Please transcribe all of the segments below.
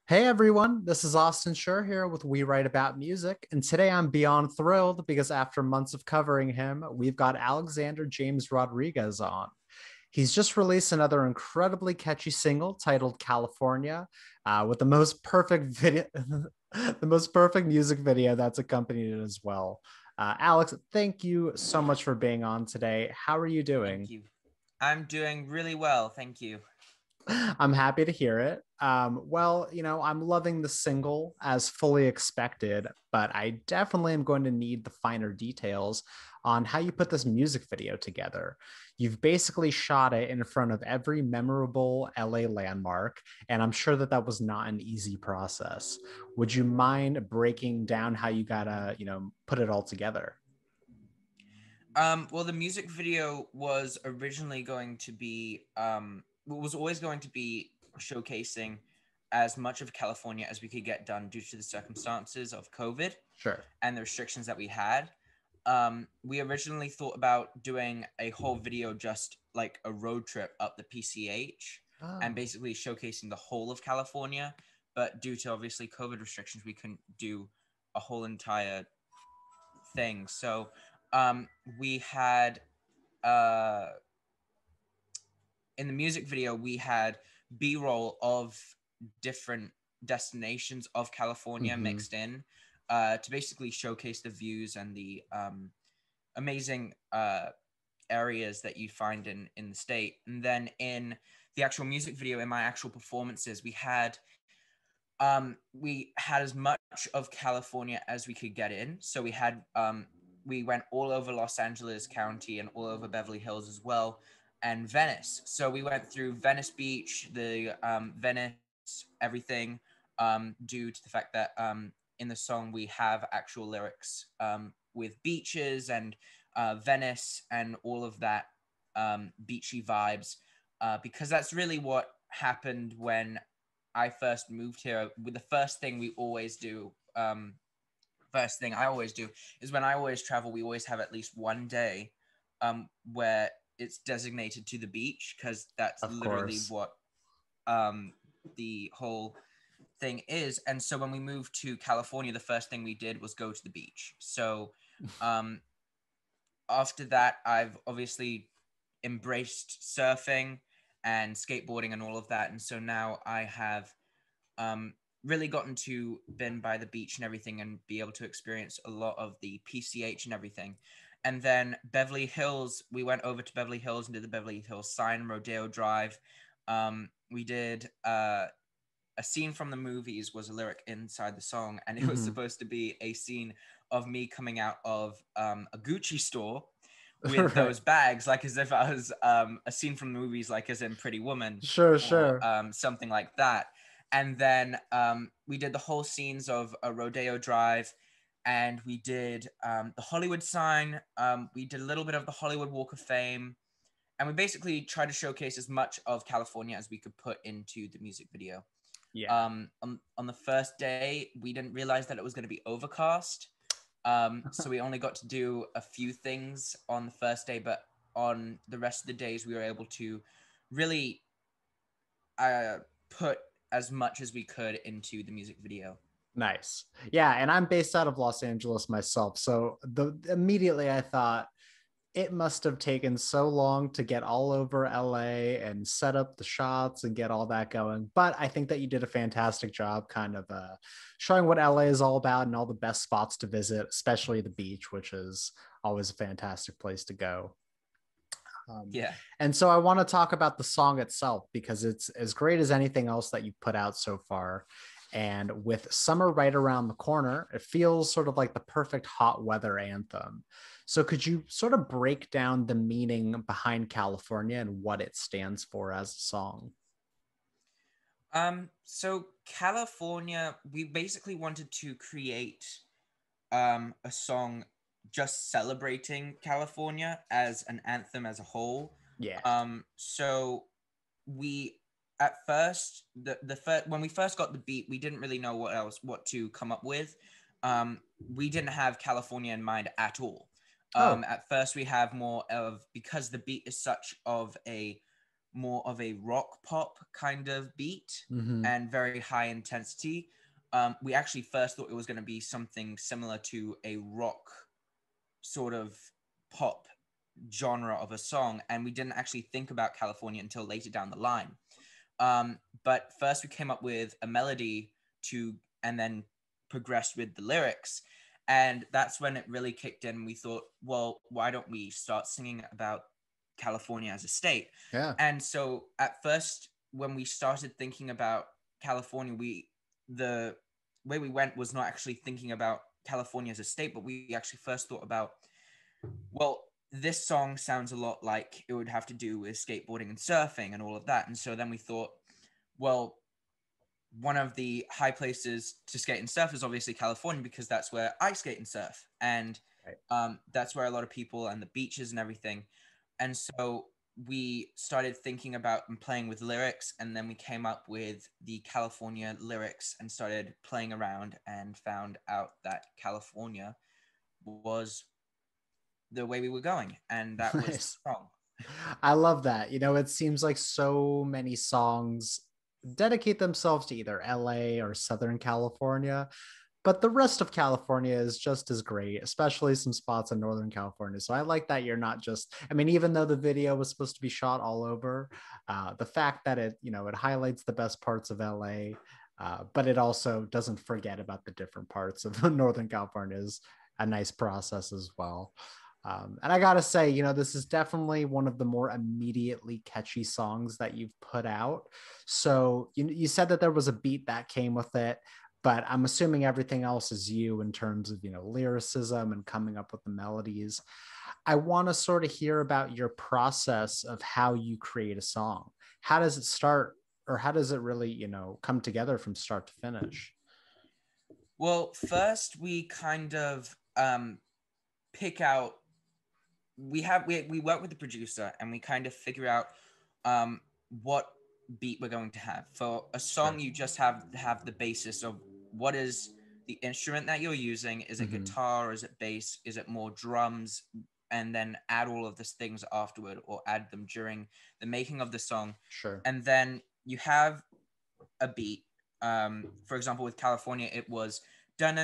Hey everyone, this is Austin Schur here with We Write About Music, and today I'm beyond thrilled because after months of covering him, we've got Alexander James Rodriguez on. He's just released another incredibly catchy single titled California, with the most perfect video, the most perfect music video that's accompanied it as well. Alex, thank you so much for being on today. How are you Thank doing? you. I'm doing really well, thank you. I'm happy to hear it. I'm loving the single as fully expected, but I definitely am going to need the finer details on how you put this music video together. You've basically shot it in front of every memorable LA landmark, and I'm sure that that was not an easy process. Would you mind breaking down how you gotta, put it all together? Well, the music video was originally going to be, was always going to be showcasing as much of California as we could get done due to the circumstances of COVID Sure. and the restrictions that we had. We originally thought about doing a whole video just like a road trip up the PCH and Oh. basically showcasing the whole of California. But due to obviously COVID restrictions, we couldn't do a whole entire thing. So we had uh, in the music video we had B-roll of different destinations of California Hmm. mixed in to basically showcase the views and the amazing areas that you find in the state. And then in the actual music video, in my actual performances, we had as much of California as we could get in. So we went all over Los Angeles County and all over Beverly Hills as well, and Venice. So we went through Venice Beach, the Venice everything, due to the fact that in the song we have actual lyrics with beaches and Venice and all of that beachy vibes, because that's really what happened when I first moved here. With the first thing we always do, first thing I always do is when I always travel, we always have at least one day where it's designated to the beach because that's Of literally course. what the whole thing is. And so when we moved to California, the first thing we did was go to the beach. So um, after that, I've obviously embraced surfing and skateboarding and all of that. And so now I have um, really gotten to been by the beach and everything and be able to experience a lot of the PCH and everything. And then Beverly Hills, we went over to Beverly Hills and did the Beverly Hills sign, Rodeo Drive. We did a scene from the movies was a lyric inside the song, and it was Hmm. supposed to be a scene of me coming out of a Gucci store with Right. those bags, like as if I was a scene from the movies, like as in Pretty Woman Sure, or sure. something like that. And then we did the whole scenes of a Rodeo Drive, and we did the Hollywood sign. We did a little bit of the Hollywood Walk of Fame, and we basically tried to showcase as much of California as we could put into the music video. Yeah. On the first day, we didn't realize that it was going to be overcast. So we only got to do a few things on the first day, but on the rest of the days, we were able to really uh, put as much as we could into the music video. Nice. Yeah, and I'm based out of Los Angeles myself. So the immediately I thought it must have taken so long to get all over LA and set up the shots and get all that going. But I think that you did a fantastic job kind of showing what LA is all about and all the best spots to visit, especially the beach, which is always a fantastic place to go. Um, Yeah. and so I want to talk about the song itself because it's as great as anything else that you've put out so far. And with summer right around the corner, it feels sort of like the perfect hot weather anthem. So could you sort of break down the meaning behind California and what it stands for as a song? So California, we basically wanted to create a song just celebrating California as an anthem as a whole. Yeah. So we at first the first when we first got the beat, we didn't really know what to come up with. We didn't have California in mind at all. Oh, At first we have more of, because the beat is such of a more of a rock pop kind of beat Mm-hmm. and very high intensity. We actually first thought it was going to be something similar to a rock sort of pop genre of a song, and we didn't actually think about California until later down the line. But first we came up with a melody to, and then progressed with the lyrics. And that's when it really kicked in. We thought, well, why don't we start singing about California as a state? Yeah. And so at first, when we started thinking about California, the way we went was not actually thinking about California as a state, but we actually first thought about, well, this song sounds a lot like it would have to do with skateboarding and surfing and all of that. And so then we thought, well, one of the high places to skate and surf is obviously California, because that's where I skate and surf. And Right. that's where a lot of people, and the beaches and everything. And so we started thinking about and playing with lyrics, and then we came up with the California lyrics and started playing around and found out that California was the way we were going, and that was Nice. the song. I love that. It seems like so many songs dedicate themselves to either LA or Southern California, but the rest of California is just as great, especially some spots in Northern California. So I like that you're not just, I mean, even though the video was supposed to be shot all over, the fact that it highlights the best parts of LA, but it also doesn't forget about the different parts of Northern California is a nice process as well. And I gotta say, this is definitely one of the more immediately catchy songs that you've put out. So you said that there was a beat that came with it, but I'm assuming everything else is you in terms of, lyricism and coming up with the melodies. I want to sort of hear about your process of how you create a song. How does it start, or how does it really, come together from start to finish? Well, first we kind of pick out, we work with the producer, and we kind of figure out what beat we're going to have. For a song, Sure. you just have the basis of what is the instrument that you're using. Is it Mm-hmm. guitar? Is it bass? Is it more drums? And then add all of these things afterward, or add them during the making of the song. Sure. And then you have a beat. For example, with California, it was and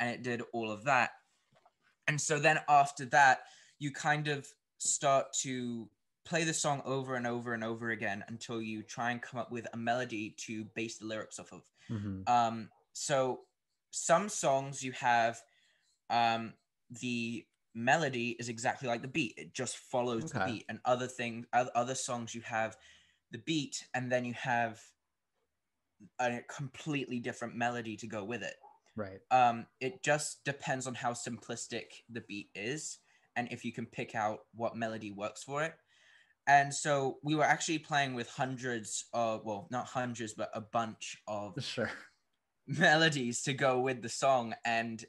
it did all of that. And so then after that, you kind of start to play the song over and over and over again until you try and come up with a melody to base the lyrics off of. Mm-hmm. So some songs you have the melody is exactly like the beat; it just follows the Okay. beat. And other songs you have the beat, and then you have a completely different melody to go with it. Right. It just depends on how simplistic the beat is, and if you can pick out what melody works for it. And so we were actually playing with hundreds of, well, not hundreds, but a bunch of Sure. melodies to go with the song. And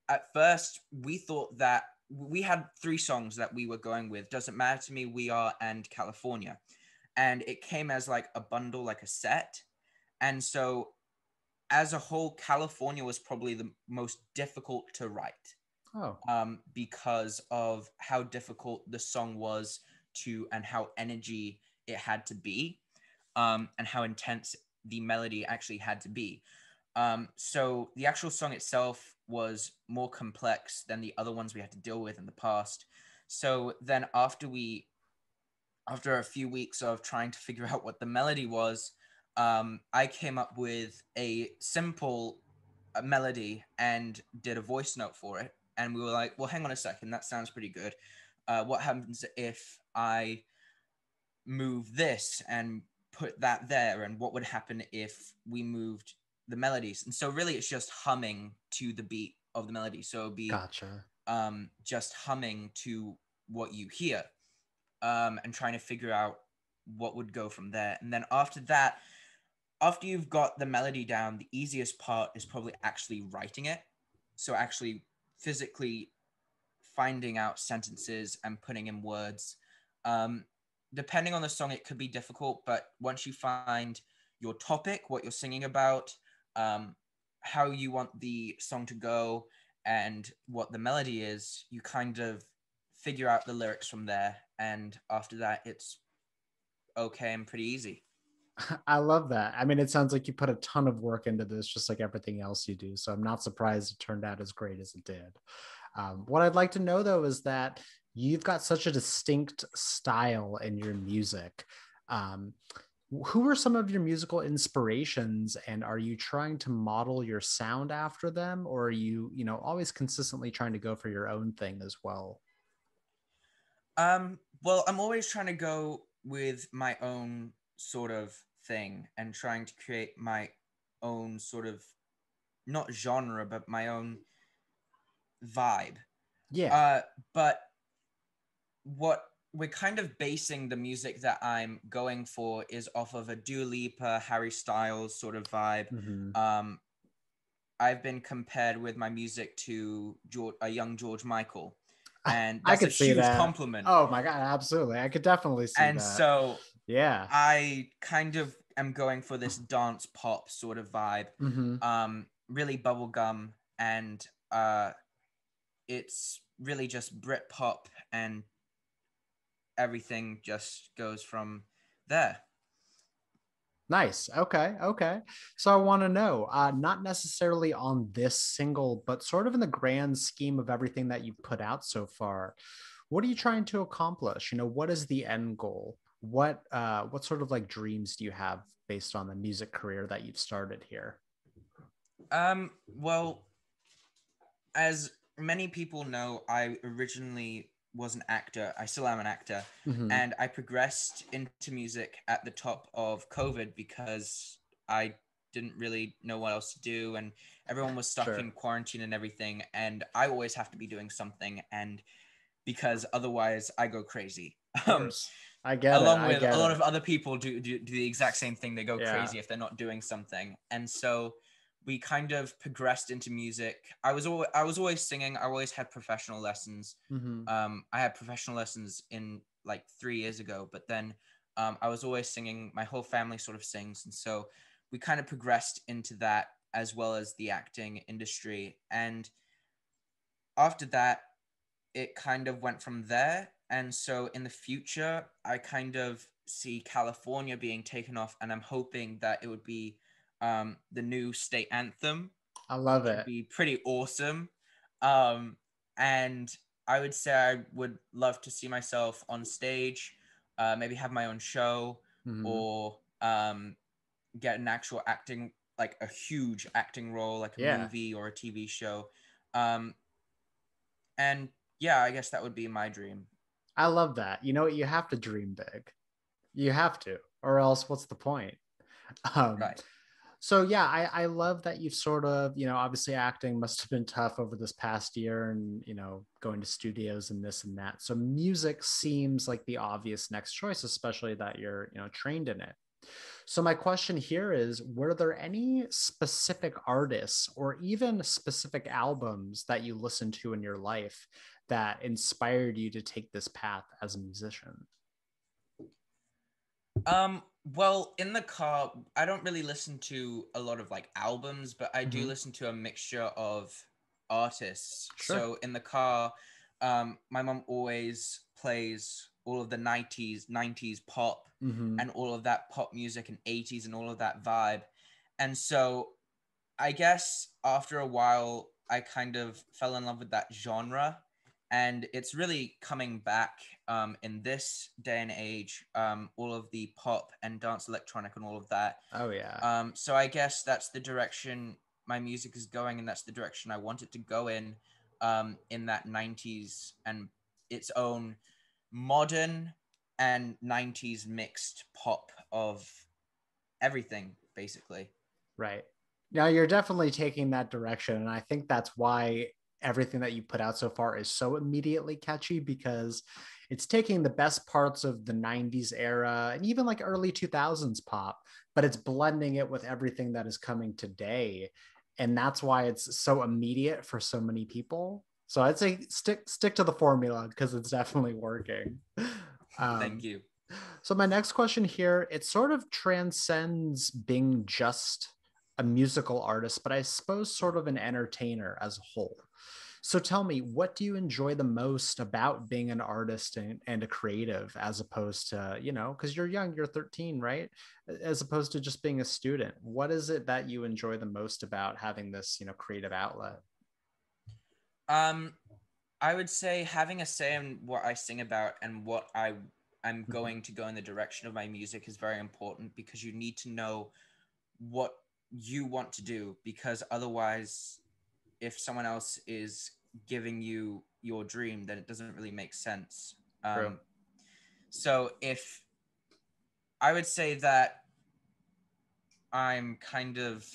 at first, we thought that we had three songs that we were going with: Doesn't Matter to Me, We Are, and California. And it came as like a bundle, like a set. And so as a whole, California was probably the most difficult to write, Oh. because of how difficult the song was to, and how energy it had to be, and how intense the melody actually had to be. So the actual song itself was more complex than the other ones we had to deal with in the past. So then after a few weeks of trying to figure out what the melody was, I came up with a simple melody and did a voice note for it. And we were like, well, hang on a second, that sounds pretty good. What happens if I move this and put that there? And what would happen if we moved the melodies? And so really it's just humming to the beat of the melody. So it'd be Gotcha. just humming to what you hear, and trying to figure out what would go from there. And then after that, after you've got the melody down, the easiest part is probably actually writing it. So actually physically finding out sentences and putting in words. Um, Depending on the song, it could be difficult, but once you find your topic, what you're singing about, um, how you want the song to go, and what the melody is, you kind of figure out the lyrics from there. And after that, it's okay and pretty easy. I love that. I mean, it sounds like you put a ton of work into this, just like everything else you do. So I'm not surprised it turned out as great as it did. What I'd like to know, though, is that you've got such a distinct style in your music. Um, who are some of your musical inspirations, and are you trying to model your sound after them, or are you, always consistently trying to go for your own thing as well? Well, I'm always trying to go with my own sort of thing and trying to create my own sort of not genre, but my own vibe. Yeah. But what we're kind of basing the music that I'm going for is off of a Dua Lipa, Harry Styles sort of vibe. Mm-hmm. I've been compared with my music to a young George Michael, and I that's a could see huge that. compliment. Oh my God, absolutely. I could definitely see And that. so Yeah. I kind of am going for this dance pop sort of vibe, Mm-hmm. really bubblegum, and it's really just Brit pop, and everything just goes from there. Nice. Okay. Okay. So I want to know, not necessarily on this single, but sort of in the grand scheme of everything that you've put out so far, what are you trying to accomplish? What is the end goal? What sort of like dreams do you have based on the music career that you've started here? Well, as many people know, I originally was an actor. I still am an actor. Mm-hmm. And I progressed into music at the top of COVID because I didn't really know what else to do. And everyone was stuck Sure. in quarantine and everything. And I always have to be doing something. And because otherwise I go crazy. Of course. I get it. Along I with a get lot it. of other people do the exact same thing. They go Yeah. crazy if they're not doing something. And so we kind of progressed into music. I was always singing. I always had professional lessons. Mm-hmm. I had professional lessons in like 3 years ago, but then I was always singing. My whole family sort of sings, and so we kind of progressed into that as well as the acting industry. And after that, it kind of went from there. And so in the future, I kind of see California being taken off, and I'm hoping that it would be the new state anthem, I love which would it. be pretty awesome. Um, and I would say I would love to see myself on stage, maybe have my own show, Mm-hmm. or get an actual acting, like a huge acting role, like a Yeah. movie or a TV show. Um, and yeah, I guess that would be my dream. I love that. You know what? You have to dream big. You have to, or else what's the point? Um, Right. so yeah, I love that you've sort of, obviously acting must have been tough over this past year and, going to studios and this and that. So music seems like the obvious next choice, especially that you're, trained in it. So my question here is, were there any specific artists or even specific albums that you listened to in your life that inspired you to take this path as a musician? Well, in the car, I don't really listen to a lot of like albums, but I do Mm-hmm. listen to a mixture of artists. Sure. So in the car, my mom always plays all of the 90s pop Mm-hmm. and all of that pop music and 80s and all of that vibe. And so I guess after a while, I kind of fell in love with that genre, and it's really coming back in this day and age. All of the pop and dance electronic and all of that. Oh yeah. So I guess that's the direction my music is going, and that's the direction I want it to go in that 90s and its own modern and 90s mixed pop of everything, basically. Right. Now you're definitely taking that direction. And I think that's why everything that you put out so far is so immediately catchy, because it's taking the best parts of the 90s era and even like early 2000s pop, but it's blending it with everything that is coming today. And that's why it's so immediate for so many people. So I'd say stick to the formula because it's definitely working. Thank Um, you. so my next question here, it sort of transcends being just a musical artist, but I suppose sort of an entertainer as a whole. So tell me, what do you enjoy the most about being an artist and a creative as opposed to, because you're young, you're 13, right? As opposed to just being a student. What is it that you enjoy the most about having this, creative outlet? Um, I would say having a say in what I sing about and what I'm Mhm. going to go in the direction of my music is very important because you need to know what you want to do, because otherwise, if someone else is giving you your dream, then it doesn't really make sense. True. So if I would say that I'm kind of,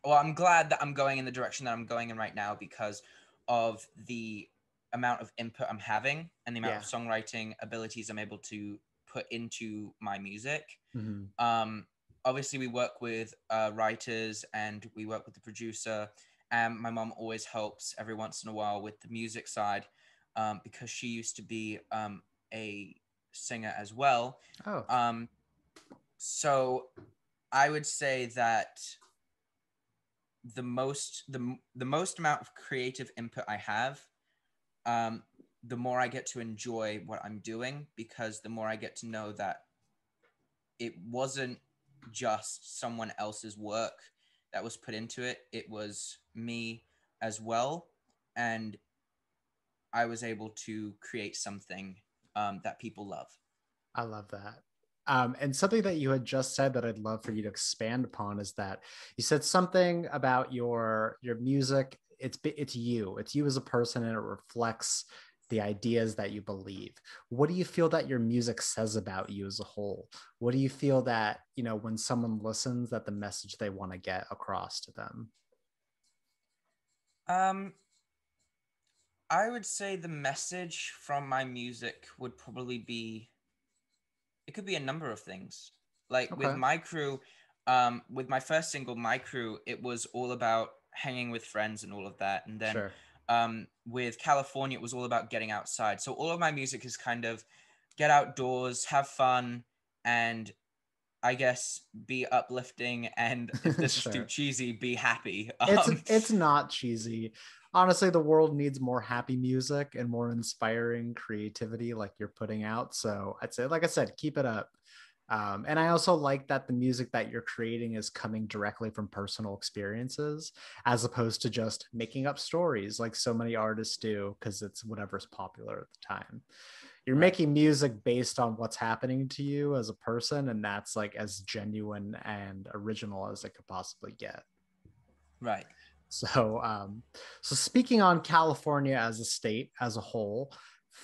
well, I'm glad that I'm going in the direction that I'm going in right now because of the amount of input I'm having and the amount of Yeah. songwriting abilities I'm able to put into my music. Hmm. Um, Obviously, we work with writers and we work with the producer. And my mom always helps every once in a while with the music side because she used to be a singer as well. Oh, Um, so I would say that the most amount of creative input I have, um, the more I get to enjoy what I'm doing, because the more I get to know that it wasn't just someone else's work that was put into it. It was me as well. And I was able to create something that people love. I love that. And something that you had just said that I'd love for you to expand upon is that you said something about your music. It's you as a person, and it reflects the ideas that you believe. What do you feel that your music says about you as a whole? What do you feel that, when someone listens, that the message they want to get across to them? Um, I would say the message from my music would probably be, it could be a number of things. Like with Okay. my crew, with my first single, My Crew, it was all about hanging with friends and all of that. And then Sure. with California, it was all about getting outside. So all of my music is kind of get outdoors, have fun, and I guess be uplifting. And if this is too Sure. cheesy, be happy. It's not cheesy. Honestly, the world needs more happy music and more inspiring creativity like you're putting out. So I'd say, like I said, keep it up. And I also like that the music that you're creating is coming directly from personal experiences as opposed to just making up stories like so many artists do because it's whatever's popular at the time. You're Right, making music based on what's happening to you as a person, and that's like as genuine and original as it could possibly get. right. So, so speaking on California as a state as a whole,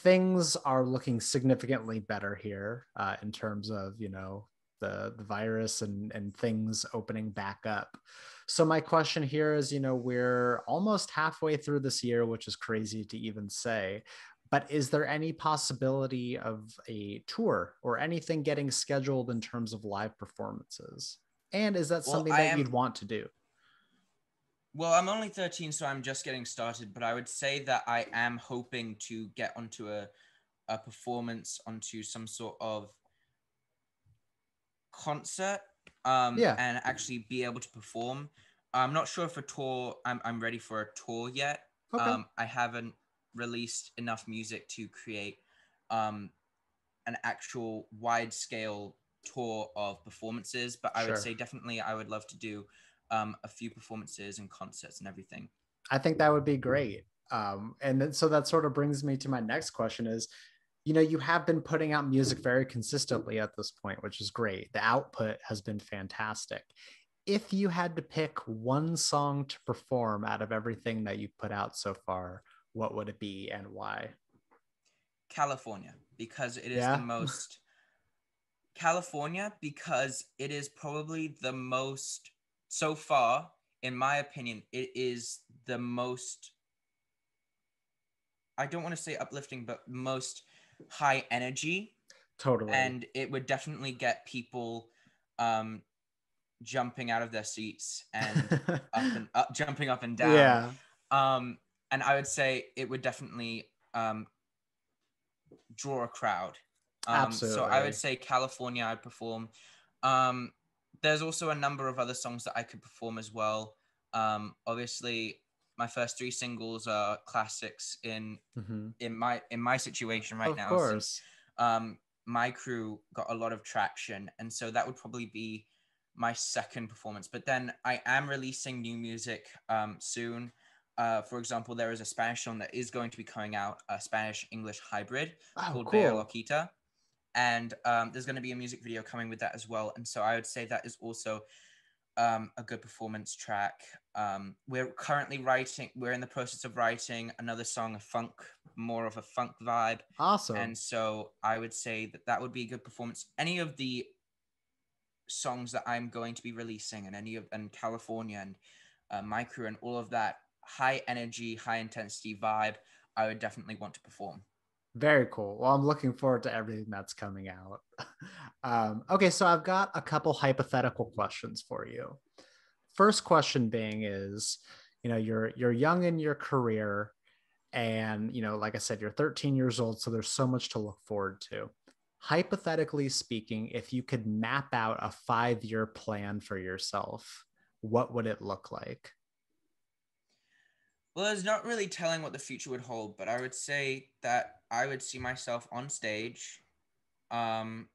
things are looking significantly better here in terms of the virus and things opening back up. So my question here is, we're almost halfway through this year, which is crazy to even say. But is there any possibility of a tour or anything getting scheduled in terms of live performances? And is that Well, something I that you'd am want to do? Well, I'm only 13, so I'm just getting started, but I would say that I am hoping to get onto a performance, onto some sort of concert, Yeah. and actually be able to perform. I'm not sure if a tour, I'm ready for a tour yet. Okay. I haven't released enough music to create um, an actual wide scale tour of performances, but I would Sure. say definitely I would love to do a few performances and concerts and everything. I think that would be great. And then, so that sort of brings me to my next question is, you have been putting out music very consistently at this point, which is great. The output has been fantastic. If you had to pick one song to perform out of everything that you've put out so far, what would it be and why? California, because it is the Yeah, most California because it is probably the most, so far in my opinion, it is the most, I don't want to say uplifting, but most high energy, totally. and it would definitely get people um jumping out of their seats and up and up, jumping up and down. Yeah, um and I would say it would definitely draw a crowd. So I would absolutely. say California I'd perform. Um, there's also a number of other songs that I could perform as well. Obviously, my first three singles are classics Hmm. in my situation right Of now, since course. my crew got a lot of traction, and so that would probably be my second performance. But then I am releasing new music soon. For example, there is a Spanish song that is going to be coming out, a Spanish English hybrid Oh, called Bella cool. Loquita, and there's going to be a music video coming with that as well. And so I would say that is also a good performance track. We're currently writing, we're in the process of writing another song, a funk, more of a funk vibe. Awesome. And so I would say that that would be a good performance. Any of the songs that I'm going to be releasing, and any of, and California and my crew and all of that high energy, high intensity vibe, I would definitely want to perform. Very cool. Well, I'm looking forward to everything that's coming out. Okay, so I've got a couple hypothetical questions for you. First question being is, you're young in your career, and like I said, you're 13 years old, so there's so much to look forward to. Hypothetically speaking, if you could map out a 5-year plan for yourself, what would it look like? Well, there's not really telling what the future would hold, but I would say that I would see myself on stage, um,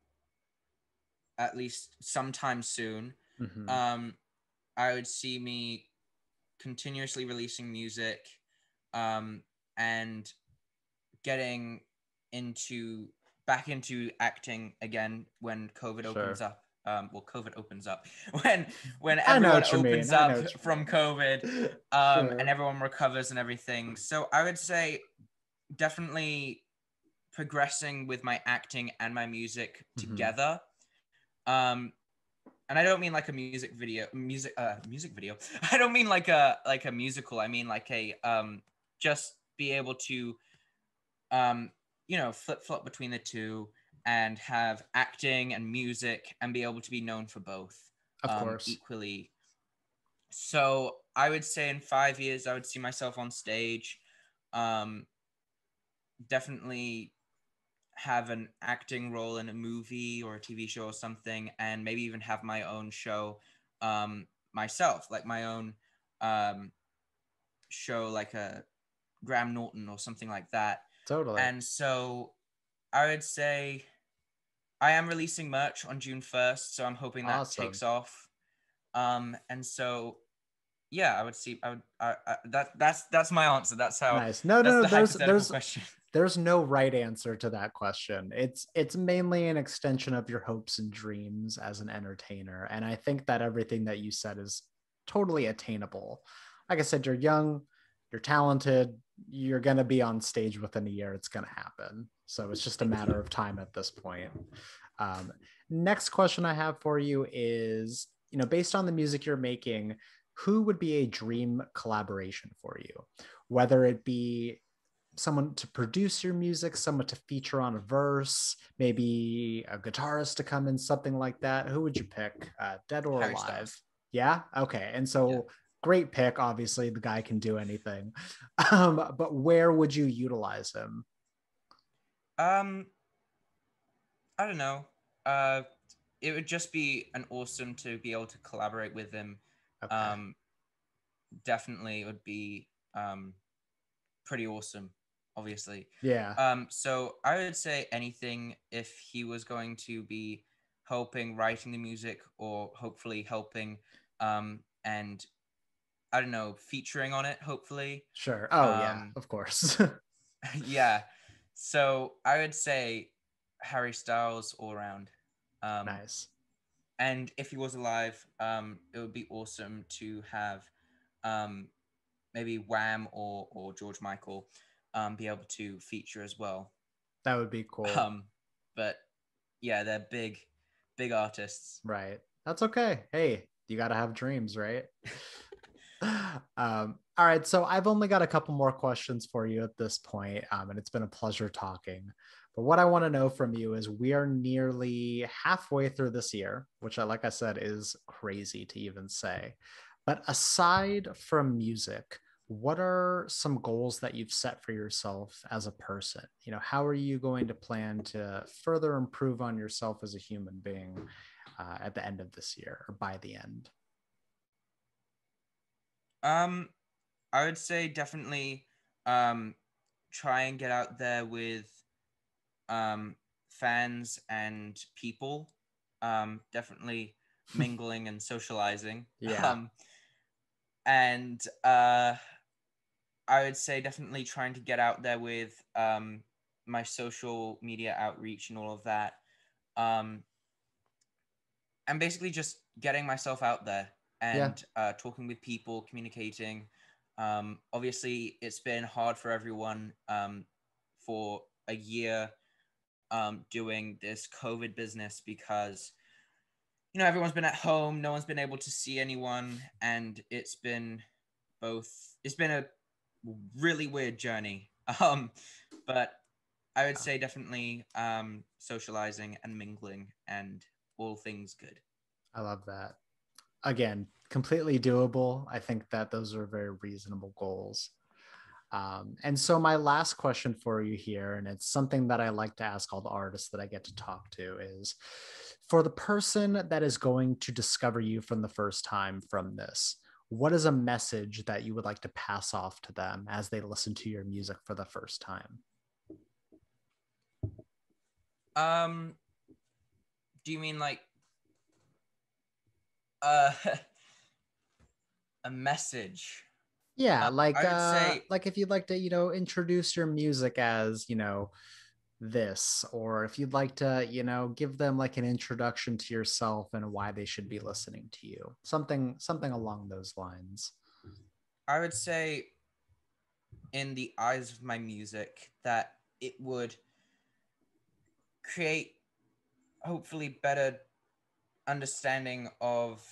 at least sometime soon. Hmm. Um, I would see me continuously releasing music, um, and getting into back into acting again when COVID opens Sure. up. Well, COVID opens up when I know everyone what you mean. opens I know up what you from mean. COVID, and Sure. everyone recovers and everything. So I would say definitely progressing with my acting and my music Hmm. together. Um, and I don't mean like a music video. I don't mean like a musical. I mean like a just be able to um flip flop between the two and have acting and music and be able to be known for both Of course. equally. So I would say in 5 years I would see myself on stage, um definitely have an acting role in a movie or a TV show or something, and maybe even have my own show myself, like my own um, show, like a Graham Norton or something like that. Totally. And so I would say I am releasing merch on June 1st, so I'm hoping that Awesome. takes off. And so yeah, I would see. I would. That's my answer. That's how. Nice. No, That's no, no. the There's hypothetical there's question. there's no right answer to that question. It's mainly an extension of your hopes and dreams as an entertainer. And I think that everything that you said is totally attainable. Like I said, you're young, you're talented, you're gonna be on stage within a year. It's gonna happen. So it's just a Thank matter you. of time at this point. Um, Next question I have for you is, based on the music you're making, who would be a dream collaboration for you? Whether it be someone to produce your music, someone to feature on a verse, maybe a guitarist to come in, something like that. Who would you pick, dead or Harry alive? Styles. Yeah. Okay. And Yeah. so great pick. Obviously, the guy can do anything. But where would you utilize him? Um, I don't know. Uh, it would just be an awesome to be able to collaborate with him. Okay. Um, Definitely it would be pretty awesome, obviously. Yeah. So I would say anything if he was going to be helping writing the music or hopefully helping and I don't know, featuring on it, hopefully. Sure. Oh, yeah. Um, Of course. yeah. So I would say Harry Styles all around. Um, Nice. and if he was alive, it would be awesome to have um, maybe Wham or George Michael be able to feature as well. That would be cool. Um, but yeah, they're big artists. Right. That's okay. Hey, you got to have dreams, right? All right. So I've only got a couple more questions for you at this point, and it's been a pleasure talking. But what I want to know from you is we are nearly halfway through this year, which, like I said, is crazy to even say. But aside from music, what are some goals that you've set for yourself as a person? How are you going to plan to further improve on yourself as a human being at the end of this year or by the end? Um, I would say definitely try and get out there with fans and people. Definitely mingling and socializing. Yeah. And I would say definitely trying to get out there with my social media outreach and all of that. Um, and basically just getting myself out there Yeah. and talking with people, communicating. Obviously, it's been hard for everyone for a year doing this COVID business because everyone's been at home, no one's been able to see anyone, and it's been a really weird journey. But I would say definitely socializing and mingling and all things good. I love that. Again, completely doable. I think that those are very reasonable goals. And so my last question for you here, and it's something that I like to ask all the artists that I get to talk to, is for the person that is going to discover you from the first time from this, what is a message that you would like to pass off to them as they listen to your music for the first time? Do you mean like uh a message? Yeah, I would say like if you'd like to, introduce your music as, this, or if you'd like to, give them like an introduction to yourself and why they should be listening to you. Something along those lines. I would say in the eyes of my music that it would create hopefully better understanding of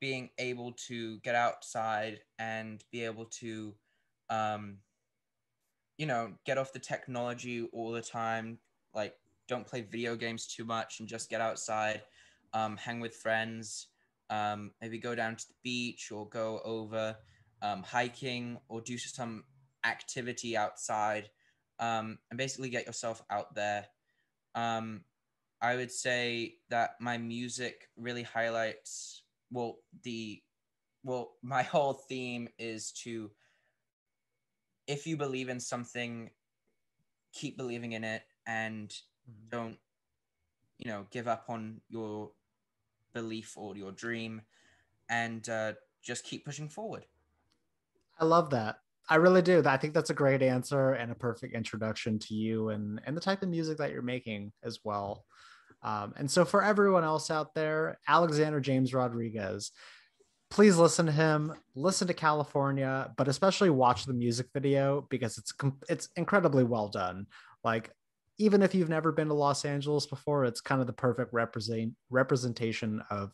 being able to get outside and be able to um get off the technology all the time, like don't play video games too much and just get outside, hang with friends, maybe go down to the beach or go over hiking or do some activity outside, and basically get yourself out there. um, I would say that my music really highlights, my whole theme is to, if you believe in something, keep believing in it and don't, give up on your belief or your dream, and just keep pushing forward. I love that. I really do. I think that's a great answer and a perfect introduction to you and the type of music that you're making as well. And so for everyone else out there, Alexander James Rodriguez, please listen to him, listen to California, but especially watch the music video because it's incredibly well done. Like, even if you've never been to Los Angeles before, it's kind of the perfect representation of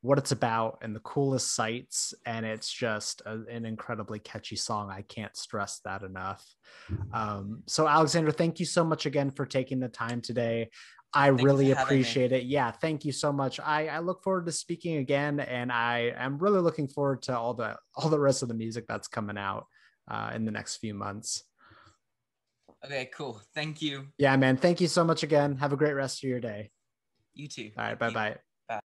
what it's about and the coolest sights. And it's just an incredibly catchy song. I can't stress that enough. So Alexander, thank you so much again for taking the time today. I Thank you for really having me. appreciate it. Yeah, thank you so much. I look forward to speaking again, and I am really looking forward to all the rest of the music that's coming out in the next few months. Okay, cool. Thank you. Yeah, man. Thank you so much again. Have a great rest of your day. You too. All right. Thank Bye you. bye. Bye.